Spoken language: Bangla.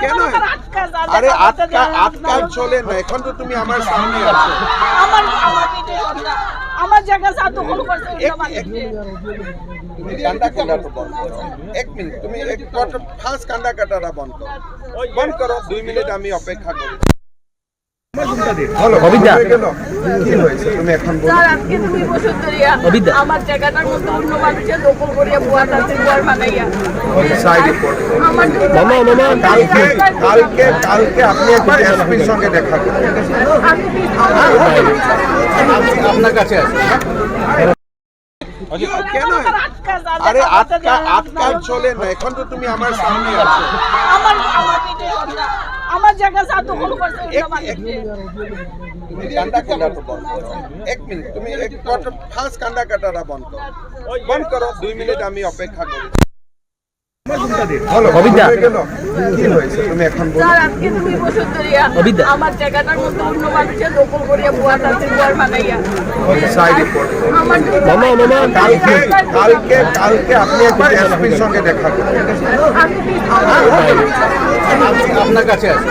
কেন? আরে আটকাল চলে না, এখন তো তুমি আমার সামনে আছো। আমার জায়গা দখল করছে। তুমি কান্দা কাটাটা বন্ধ করো। 1 মিনিট, তুমি ফার্স্ট কান্দা কাটাটা বন্ধ করো। বন্ধ করো, 2 মিনিট আমি অপেক্ষা করি। অবিদ্যা। কি হয়েছে তুমি এখন বলো? স্যার, আজকে 2 বছর ধরিয়া অবিদ্যা। আমার জায়গাটার মধ্যে অন্য মানুষের দখল করিয়া বুয়া তাদের ঘর বানাইয়া সাইডে পড়ো। আমার কালকে আপনি একবার এসপির সঙ্গে দেখা করুন। আপনার কাছে আছে। কেন? আরে আটকাল চলে না, এখন তো তুমি আমার সামনে আছো। আমার জায়গা দখল করছে। তুমি কান্দা কাটাটা বন্ধ করো। 1 মিনিট, তুমি ফার্স্ট কান্দা কাটাটা বন্ধ করো। বন্ধ করো, 2 মিনিট আমি অপেক্ষা করি। অবিদ্যা। কি হয়েছে তুমি এখন বলো? স্যার, আজকে 2 বছর ধরিয়া অবিদ্যা। আমার জায়গাটার মধ্যে অন্য মানুষের দখল করিয়া বুয়া তাদের ঘর বানাইয়া সাইডে পড়ো। আমার কালকে আপনি একবার এসপির সঙ্গে দেখা করুন। আপনার কাছে আছে।